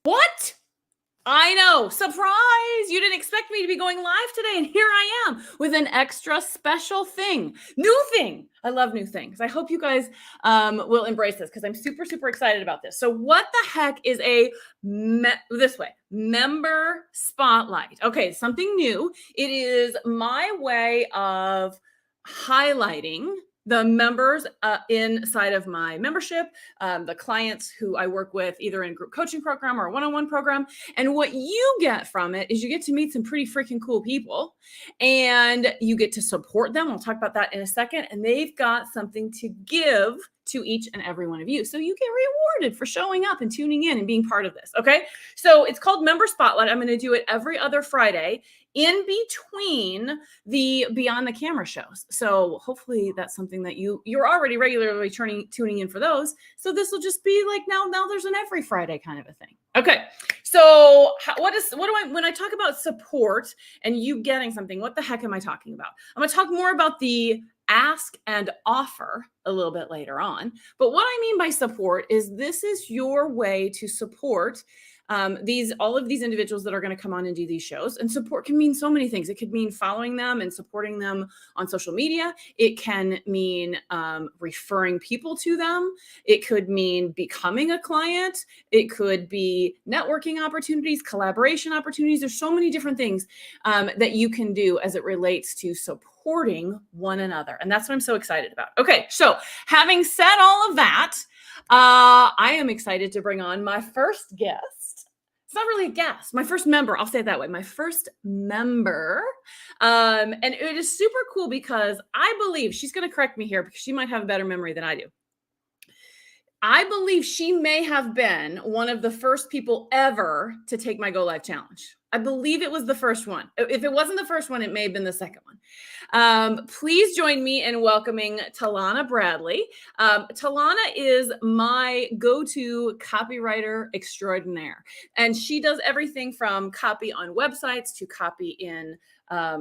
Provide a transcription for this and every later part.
What? I know. Surprise! You didn't expect me to be going live today, and here I am with an extra special thing. New thing. I love new things. I hope you guys will embrace this because I'm super, super excited about this. So what the heck is member spotlight? Okay, something new. It is my way of highlighting the members inside of my membership, the clients who I work with either in group coaching program or a one-on-one program. And what you get from it is you get to meet some pretty freaking cool people and you get to support them. I'll talk about that in a second. And they've got something to give to each and every one of you. So you get rewarded for showing up and tuning in and being part of this. Okay. So it's called Member Spotlight. I'm going to do it every other Friday in between the Beyond the Camera shows. So hopefully that's something that you're already regularly tuning in for those. So this will just be like now there's an every Friday kind of a thing. Okay. So when I talk about support and you getting something, what the heck am I talking about? I'm going to talk more about the ask and offer a little bit later on. But what I mean by support is this is your way to support all of these individuals that are going to come on and do these shows. And support can mean so many things. It could mean following them and supporting them on social media. It can mean referring people to them. It could mean becoming a client. It could be networking opportunities, collaboration opportunities. There's so many different things that you can do as it relates to supporting one another. And that's what I'm so excited about. Okay, so having said all of that, I am excited to bring on my first guest. It's not really a guest, my first member. I'll say it that way. My first member. And it is super cool because I believe she's going to correct me here because she might have a better memory than I do. I believe she may have been one of the first people ever to take my Go Live challenge. I believe it was the first one. If it wasn't the first one, it may have been the second one. Please join me in welcoming Thalana Bradley. Thalana is my go-to copywriter extraordinaire. And she does everything from copy on websites to copy in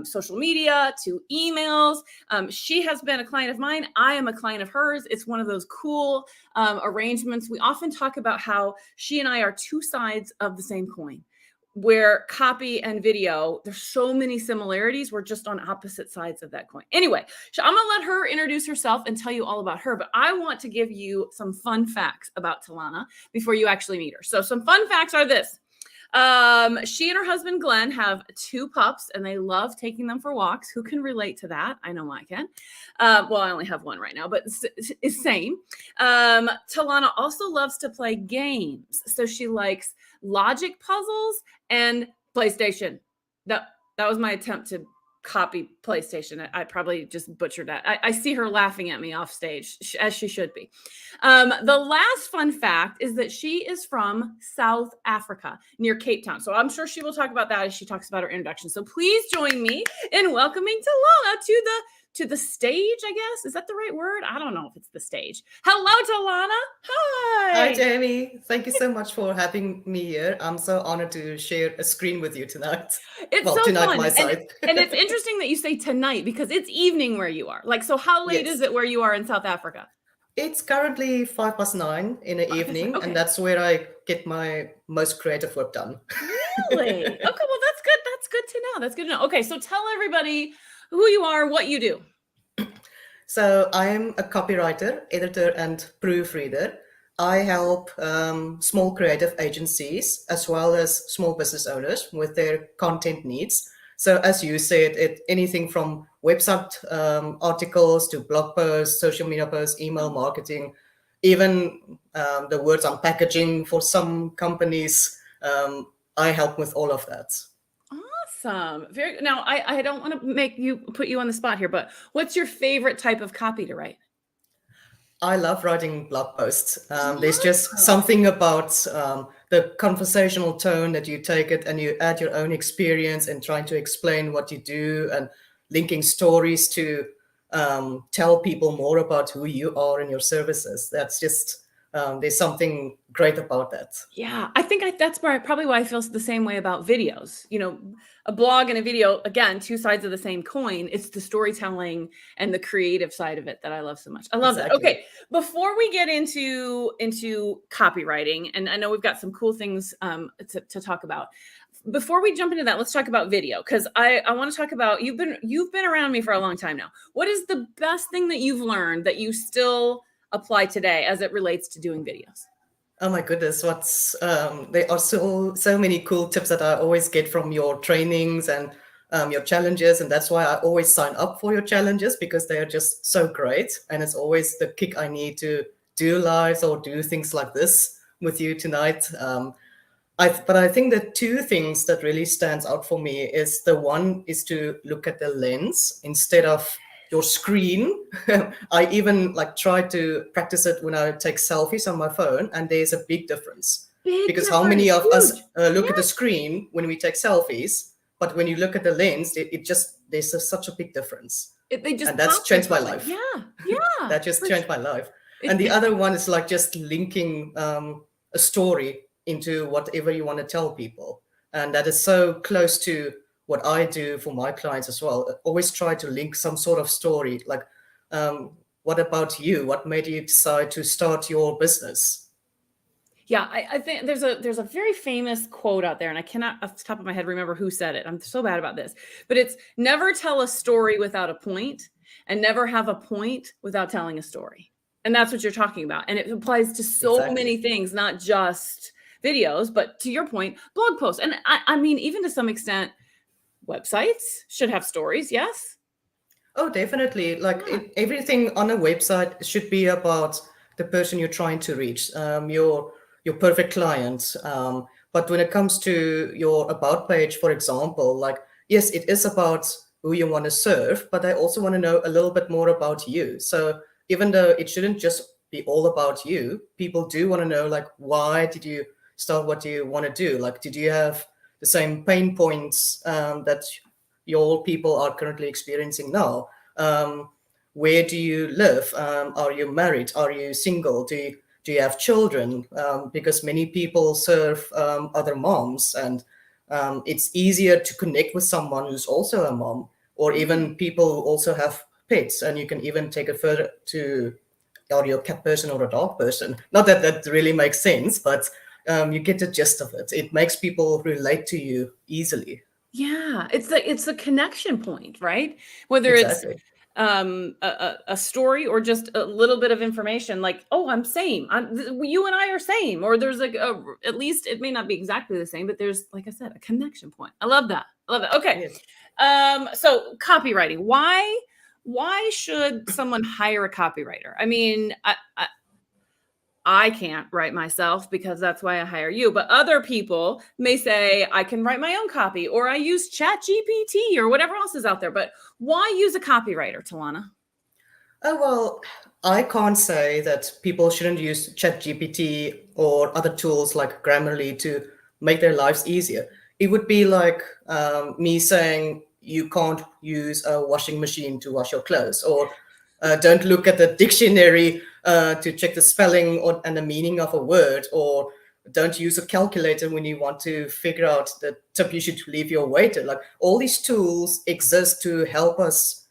social media to emails. She has been a client of mine. I am a client of hers. It's one of those cool arrangements. We often talk about how she and I are two sides of the same coin, where copy and video, there's so many similarities. We're just on opposite sides of that coin. Anyway, I'm going to let her introduce herself and tell you all about her, but I want to give you some fun facts about Thalana before you actually meet her. So some fun facts are this. She and her husband, Glenn, have 2 pups and they love taking them for walks. Who can relate to that? I know I can. Well, I only have one right now, but it's same. Thalana also loves to play games. So she likes logic puzzles and PlayStation. That was my attempt to copy PlayStation. I probably just butchered that. I see her laughing at me off stage, as she should be. The last fun fact is that she is from South Africa, near Cape Town. So I'm sure she will talk about that as she talks about her introduction. So please join me in welcoming Thalana to the stage, I guess. Is that the right word? I don't know if it's the stage. Hello, Thalana. Hi. Hi, Jamie. Thank you so much for having me here. I'm so honored to share a screen with you tonight. It's so tonight, fun. My side. And it's interesting that you say tonight because it's evening where you are. Like, so how late is it where you are in South Africa? It's currently 9:05 in the evening, okay. And that's where I get my most creative work done. Really? Okay, well, that's good. That's good to know. That's good to know. Okay, so tell everybody who you are, what you do. So I am a copywriter, editor, and proofreader. I help small creative agencies as well as small business owners with their content needs. So as you said, anything from website articles to blog posts, social media posts, email marketing, even the words on packaging for some companies. I help with all of that. Awesome. Very. Now, I don't want to put you on the spot here, but what's your favorite type of copy to write? I love writing blog posts. There's just something about the conversational tone that you take it and you add your own experience and trying to explain what you do and linking stories to tell people more about who you are and your services. That's just there's something great about that. Yeah, I think that's probably why I feel the same way about videos. A blog and a video, again, two sides of the same coin. It's the storytelling and the creative side of it that I love so much. I love that. Exactly. Okay, before we get into copywriting, and I know we've got some cool things to talk about. Before we jump into that, let's talk about video, because I want to talk about you've been around me for a long time now. What is the best thing that you've learned that you still apply today as it relates to doing videos? Oh my goodness, there are so many cool tips that I always get from your trainings and your challenges, and that's why I always sign up for your challenges, because they are just so great, and it's always the kick I need to do lives or do things like this with you tonight. But I think the two things that really stands out for me is the one is to look at the lens instead of your screen. I even like try to practice it when I take selfies on my phone, and there's a big difference. Big Because how difference, many of us huge. look at the screen when we take selfies, but when you look at the lens, such a big difference. They just And that's pop changed my differently. life. Yeah. That just changed my life. And the It- other one is like just linking a story into whatever you want to tell people. And that is so close to what I do for my clients as well. I always try to link some sort of story, like, what about you? What made you decide to start your business? Yeah, I think there's a very famous quote out there, and I cannot off the top of my head remember who said it. I'm so bad about this, but it's never tell a story without a point, and never have a point without telling a story. And that's what you're talking about. And it applies to so many Exactly. things, not just videos, but to your point, blog posts. And I mean, even to some extent, websites should have stories. Yes. Oh, definitely. Like Yeah. everything on a website should be about the person you're trying to reach, your perfect client. But when it comes to your about page, for example, like yes, it is about who you want to serve, but I also want to know a little bit more about you. So even though it shouldn't just be all about you, people do want to know like why did you start what you want to do? Like, did you have the same pain points that your people are currently experiencing now? Where do you live? Are you married? Are you single? Do you have children? Because many people serve other moms, and it's easier to connect with someone who's also a mom, or even people who also have pets, and you can even take it further to, are you a cat person or a dog person? Not that that really makes sense, but you get the gist of it. It makes people relate to you easily. Yeah, it's the connection point, right? Whether it's Exactly. a story or just a little bit of information, like, oh, I'm same. You and I are same, or there's like at least it may not be exactly the same, but there's, like I said, a connection point. I love that. I love that. Okay. Yes. So copywriting. Why should someone hire a copywriter? I mean, I can't write myself because that's why I hire you. But other people may say, I can write my own copy, or I use Chat GPT or whatever else is out there. But why use a copywriter, Thalana? Oh, well, I can't say that people shouldn't use ChatGPT or other tools like Grammarly to make their lives easier. It would be like me saying you can't use a washing machine to wash your clothes, or don't look at the dictionary to check the spelling and the meaning of a word, or don't use a calculator when you want to figure out the tip you should leave your waiter. Like all these tools exist to help us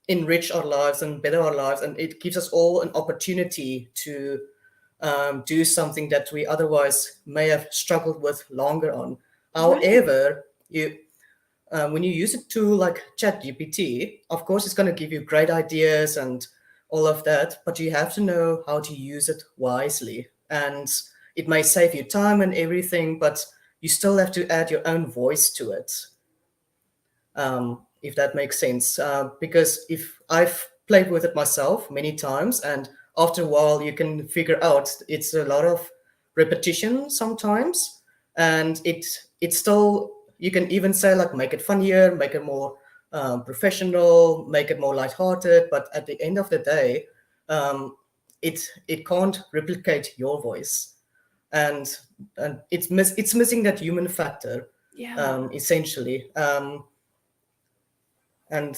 enrich our lives and better our lives, and it gives us all an opportunity to do something that we otherwise may have struggled with longer on. Right. However, when you use a tool like ChatGPT, of course, it's going to give you great ideas and all of that, but you have to know how to use it wisely. And it may save you time and everything, but you still have to add your own voice to it, if that makes sense. Because if I've played with it myself many times, and after a while, you can figure out it's a lot of repetition sometimes, and it's still, you can even say like make it funnier, make it more professional, make it more lighthearted. But at the end of the day, it can't replicate your voice, and it's missing that human factor, Yeah. essentially. And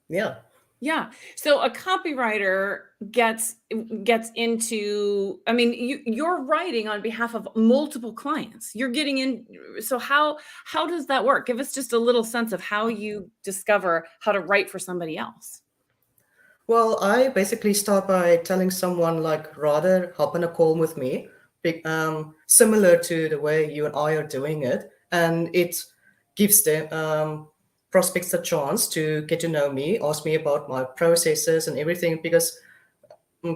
yeah. Yeah. So a copywriter gets into, I mean, you're writing on behalf of multiple clients. You're getting in. So how does that work? Give us just a little sense of how you discover how to write for somebody else. Well, I basically start by telling someone like rather hop on a call with me, similar to the way you and I are doing it, and it gives them prospects a chance to get to know me, ask me about my processes and everything, because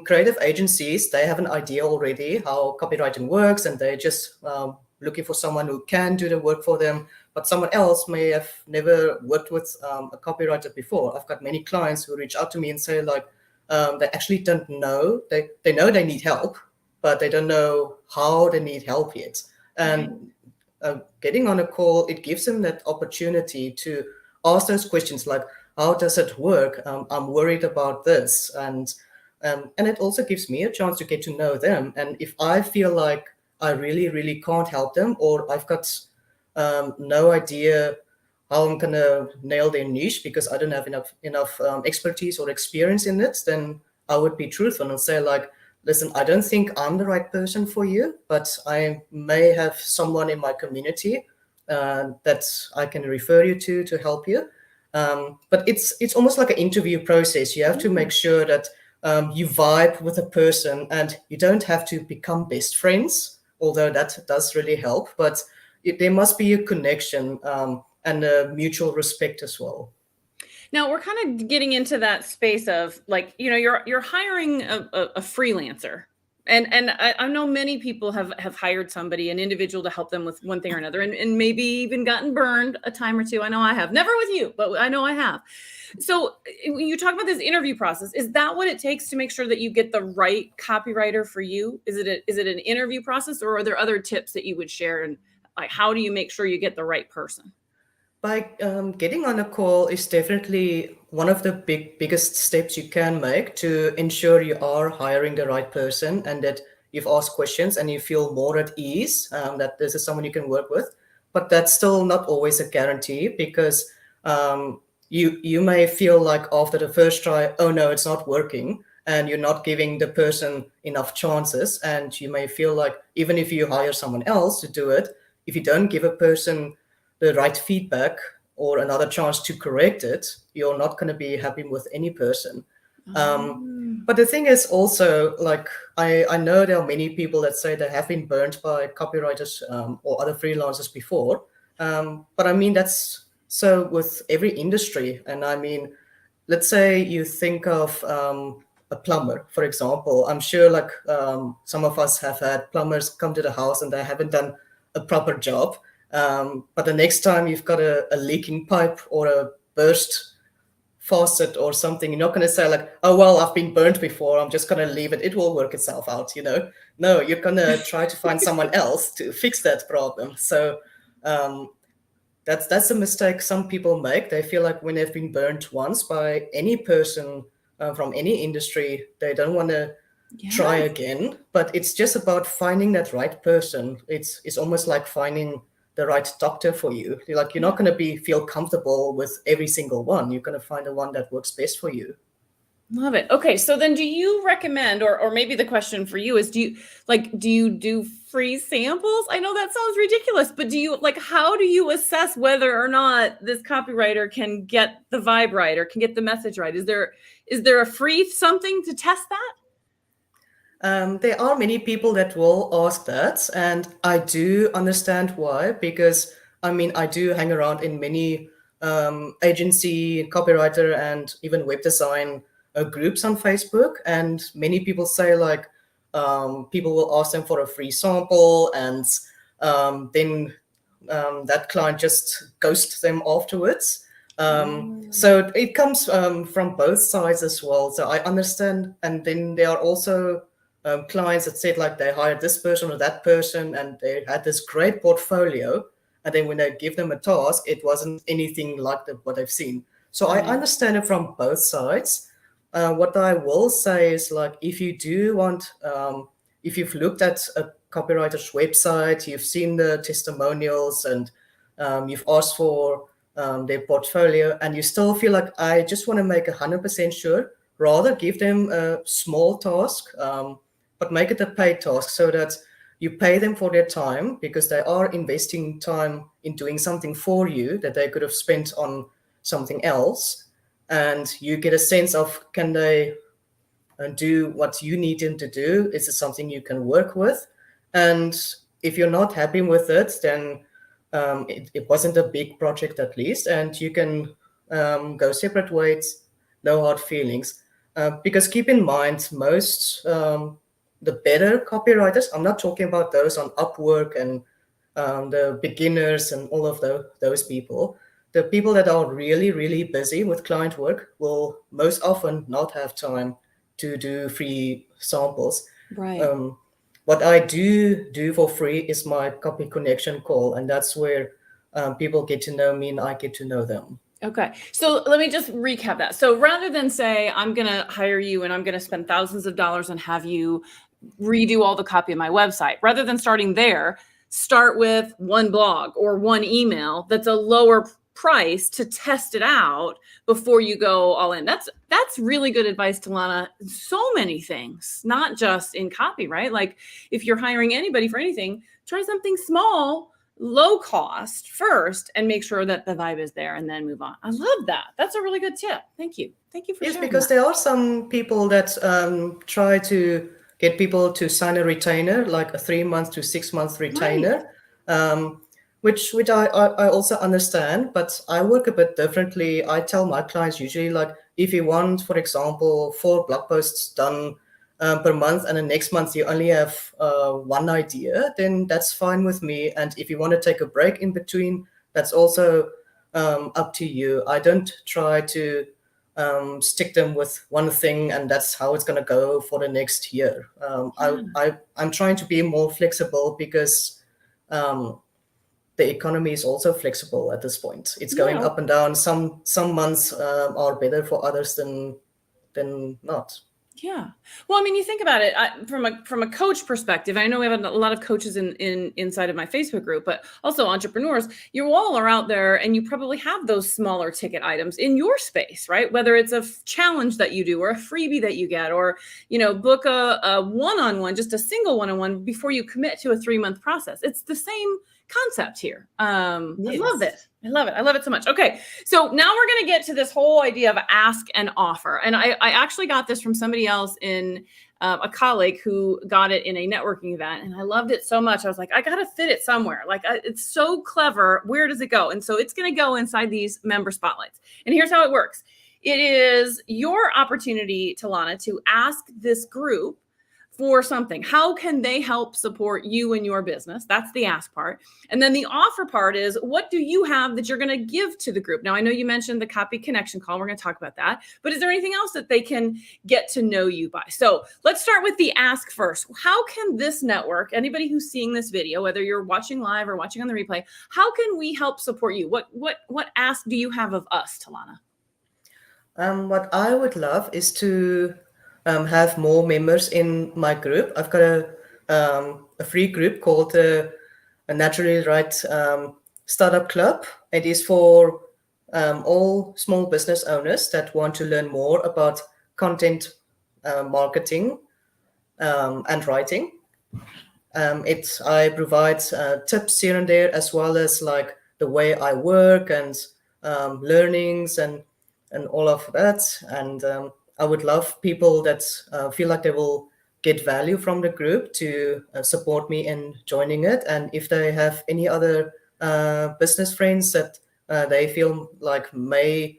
creative agencies, they have an idea already how copywriting works, and they're just looking for someone who can do the work for them. But someone else may have never worked with a copywriter before. I've got many clients who reach out to me and say like they actually don't know, they know they need help, but they don't know how they need help yet. Right. And getting on a call, it gives them that opportunity to ask those questions like, how does it work? I'm worried about this. And it also gives me a chance to get to know them. And if I feel like I really, really can't help them, or I've got no idea how I'm gonna nail their niche because I don't have enough expertise or experience in it, then I would be truthful and say like, listen, I don't think I'm the right person for you, but I may have someone in my community that I can refer you to help you. But it's almost like an interview process. You have to make sure that you vibe with a person, and you don't have to become best friends, although that does really help. But there must be a connection and a mutual respect as well. Now we're kind of getting into that space of like, you're hiring a freelancer. And I know many people have hired somebody, an individual, to help them with one thing or another, and maybe even gotten burned a time or two. I know I have. Never with you, but I know I have. So when you talk about this interview process, is that what it takes to make sure that you get the right copywriter for you? Is it an interview process, or are there other tips that you would share? And like, how do you make sure you get the right person? By getting on a call is definitely one of the biggest steps you can make to ensure you are hiring the right person, and that you've asked questions and you feel more at ease that this is someone you can work with. But that's still not always a guarantee, because you may feel like after the first try, oh no, it's not working, and you're not giving the person enough chances. And you may feel like even if you hire someone else to do it, if you don't give a person the right feedback or another chance to correct it, you're not going to be happy with any person. But the thing is also, like, I know there are many people that say they have been burnt by copywriters or other freelancers before. But I mean, that's so with every industry. And I mean, let's say you think of a plumber, for example. I'm sure like some of us have had plumbers come to the house and they haven't done a proper job. But the next time you've got a leaking pipe or a burst faucet or something, you're not going to say like, oh, well, I've been burnt before, I'm just going to leave it. It will work itself out, you know? No, you're going to try to find someone else to fix that problem. So um, that's a mistake some people make. They feel like when they've been burnt once by any person from any industry, they don't want to try Yes. again. But it's just about finding that right person. It's almost like finding the right doctor for you. You're not going to feel comfortable with every single one. You're going to find the one that works best for you. Love it. Okay, so then do you recommend, or maybe the question for you is, do you do free samples? I know that sounds ridiculous, but do you like, how do you assess whether or not this copywriter can get the vibe right or can get the message right? Is there a free something to test that? There are many people that will ask that, and I do understand why, because I mean, I do hang around in many agency, copywriter, and even web design groups on Facebook, and many people say like people will ask them for a free sample, and then that client just ghosts them afterwards. So it comes from both sides as well. So I understand, and then there are also clients that said like they hired this person or that person and they had this great portfolio, and then when they give them a task, it wasn't anything like what they've seen. So I Right. understand it from both sides. What I will say is like, if you do want, if you've looked at a copywriter's website, you've seen the testimonials, and you've asked for their portfolio, and you still feel like, I just want to make 100% sure, rather give them a small task, but make it a paid task so that you pay them for their time, because they are investing time in doing something for you that they could have spent on something else. And you get a sense of, can they do what you need them to do? Is it something you can work with? And if you're not happy with it, then it wasn't a big project at least, and you can go separate ways, no hard feelings. Because keep in mind, most the better copywriters, I'm not talking about those on Upwork and the beginners and all of those people. The people that are really, really busy with client work will most often not have time to do free samples. Right. What I do for free is my copy connection call, and that's where people get to know me and I get to know them. Okay. So let me just recap that. So rather than say, I'm going to hire you and I'm going to spend thousands of dollars and have you redo all the copy of my website, rather than starting there, start with one blog or one email that's a lower price to test it out before you go all in. That's really good advice, Thalana. So many things, not just in copy, right? Like if you're hiring anybody for anything, try something small, low cost first, and make sure that the vibe is there and then move on. I love that. That's a really good tip. Thank you. Thank you for sharing. Yes, because that. there are some people that try to get people to sign a retainer, like a 3 month to 6 month retainer, which I also understand, but I work a bit differently. I tell my clients usually, like, if you want, for example, 4 blog posts done per month, and the next month you only have one idea, then that's fine with me. And if you want to take a break in between, that's also up to you. I don't try to stick them with one thing and that's how it's going to go for the next year. I'm trying to be more flexible, because the economy is also flexible at this point. It's going up and down. Some months are better for others than not. Yeah. Well, I mean, you think about it from a coach perspective. I know we have a lot of coaches in inside of my Facebook group, but also entrepreneurs. You all are out there, and you probably have those smaller ticket items in your space, right? Whether it's a challenge that you do, or a freebie that you get, or book a one-on-one, just a single one-on-one before you commit to a 3-month process. It's the same concept here. Yes. I love it. I love it. I love it so much. Okay. So now we're going to get to this whole idea of ask and offer. And I actually got this from somebody else in a colleague who got it in a networking event. And I loved it so much. I was like, I got to fit it somewhere. Like, it's so clever. Where does it go? And so it's going to go inside these member spotlights. And here's how it works. It is your opportunity, Thalana, to ask this group for something. How can they help support you and your business? That's the ask part. And then the offer part is, what do you have that you're going to give to the group? Now, I know you mentioned the copy connection call. We're going to talk about that. But is there anything else that they can get to know you by? So let's start with the ask first. How can this network, anybody who's seeing this video, whether you're watching live or watching on the replay, how can we help support you? What ask do you have of us, Thalana? What I would love is to have more members in my group. I've got a free group called a Naturally Right Startup Club. It is for all small business owners that want to learn more about content marketing and writing. I provide tips here and there, as well as like the way I work and learnings and all of that. And I would love people that feel like they will get value from the group to support me in joining it. And if they have any other business friends that they feel like may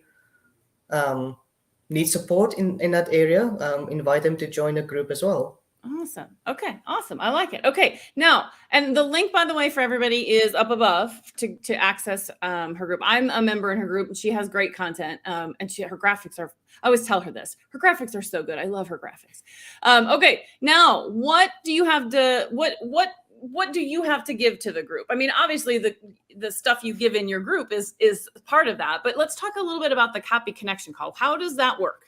need support in that area, invite them to join the group as well. Awesome. Okay. Awesome. I like it. Okay. Now, and the link, by the way, for everybody is up above to access her group. I'm a member in her group, and she has great content. And her graphics are, I always tell her this, her graphics are so good. I love her graphics. Okay. Now, what do you have to, what do you have to give to the group? I mean, obviously the stuff you give in your group is part of that, but let's talk a little bit about the copy connection call. How does that work?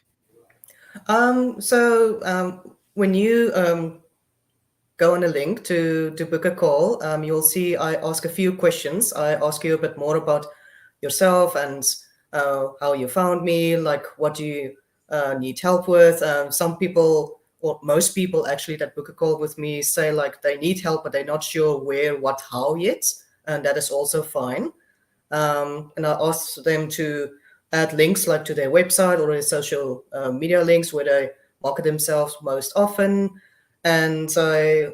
When you go on a link to book a call, you'll see I ask a few questions. I ask you a bit more about yourself and how you found me, like what you need help with. Some people, or most people actually, that book a call with me say like they need help, but they're not sure where, what, how yet. And that is also fine. And I ask them to add links like to their website or their social media links where they market themselves most often. And so,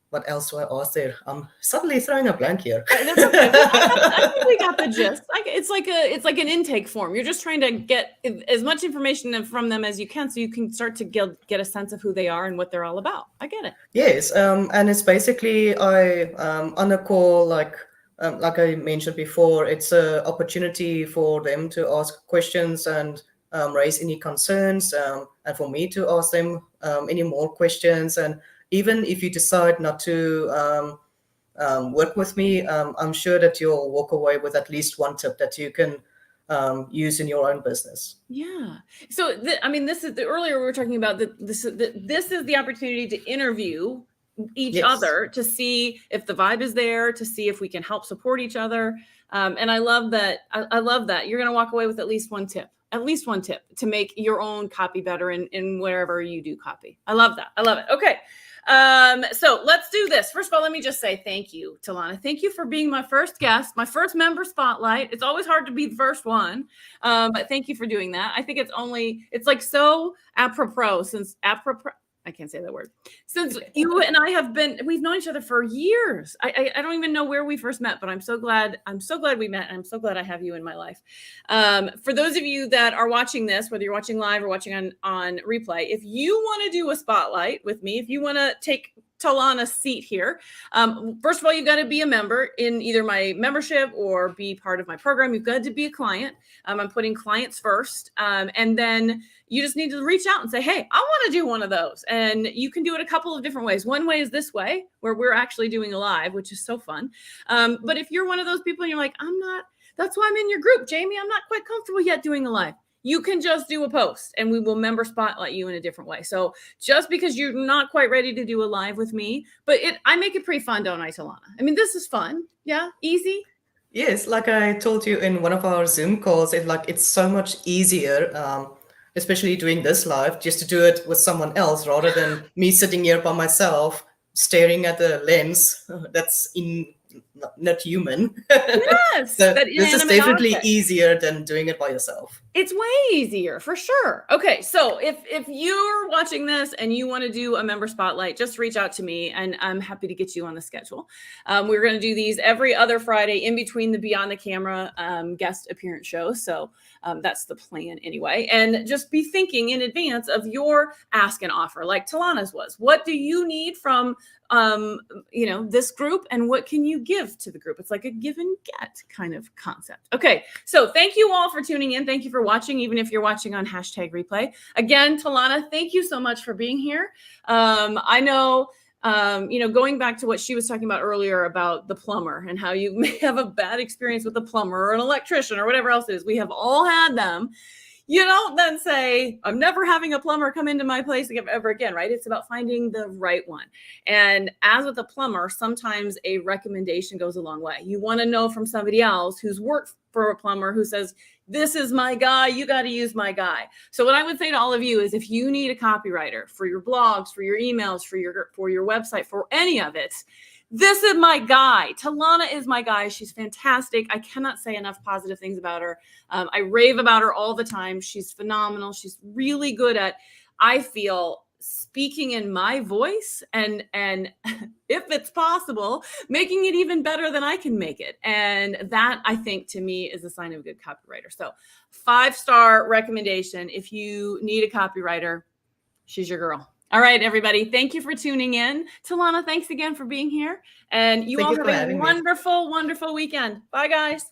what else do I ask there? I'm suddenly throwing a blank here. That's okay. Well, I think we got the gist. It's like an intake form. You're just trying to get as much information from them as you can, so you can start to get a sense of who they are and what they're all about. I get it. Yes, and it's basically on a call like I mentioned before, it's an opportunity for them to ask questions and raise any concerns, and for me to ask them any more questions. And even if you decide not to work with me, I'm sure that you'll walk away with at least one tip that you can use in your own business. Yeah. So, I mean, this is earlier we were talking about this is the opportunity to interview each other to see if the vibe is there, to see if we can help support each other. And I love that. I love that you're going to walk away with at least one tip to make your own copy better in wherever you do copy. I love that. I love it. Okay. So let's do this. First of all, let me just say thank you, Thalana. Thank you for being my first guest, my first member spotlight. It's always hard to be the first one. But thank you for doing that. I think it's like so apropos I can't say that word. Since you and I we've known each other for years. I don't even know where we first met, but I'm so glad we met. And I'm so glad I have you in my life. For those of you that are watching this, whether you're watching live or watching on replay, if you want to do a spotlight with me, if you want to take Thalana's seat here, first of all, you've got to be a member in either my membership or be part of my program. You've got to be a client. I'm putting clients first. And then you just need to reach out and say, hey, I want to do one of those. And you can do it a couple of different ways. One way is this way, where we're actually doing a live, which is so fun. But if you're one of those people and you're like, that's why I'm in your group, Jamie, I'm not quite comfortable yet doing a live. You can just do a post and we will member spotlight you in a different way. So just because you're not quite ready to do a live with me, but I make it pretty fun, don't I, Thalana? I mean, this is fun. Yeah. Easy. Yes. Like I told you in one of our Zoom calls, it's so much easier, especially doing this live, just to do it with someone else rather than me sitting here by myself, staring at the lens that's not human. Yes. So this is definitely easier than doing it by yourself. It's way easier for sure. Okay. So if you're watching this and you want to do a member spotlight, just reach out to me and I'm happy to get you on the schedule. We're going to do these every other Friday in between the Beyond the Camera guest appearance shows. So that's the plan anyway. And just be thinking in advance of your ask and offer, like Thalana's was. What do you need from this group, and what can you give to the group? It's like a give and get kind of concept. Okay. So thank you all for tuning in. Thank you for watching, even if you're watching on #replay. Again, Thalana, thank you so much for being here. I know, going back to what she was talking about earlier about the plumber and how you may have a bad experience with a plumber or an electrician or whatever else it is. We have all had them. You don't then say, I'm never having a plumber come into my place ever again, right? It's about finding the right one. And as with a plumber, sometimes a recommendation goes a long way. You want to know from somebody else who's worked for a plumber who says, this is my guy, you got to use my guy. So what I would say to all of you is if you need a copywriter for your blogs, for your emails, for your website, for any of it, this is my guy. Thalana is my guy. She's fantastic. I cannot say enough positive things about her. I rave about her all the time. She's phenomenal. She's really good at, I feel, speaking in my voice and if it's possible, making it even better than I can make it. And that, I think, to me is a sign of a good copywriter. So 5-star recommendation. If you need a copywriter, she's your girl. All right, everybody. Thank you for tuning in. Thalana, thanks again for being here. And you all have a wonderful, wonderful weekend. Bye, guys.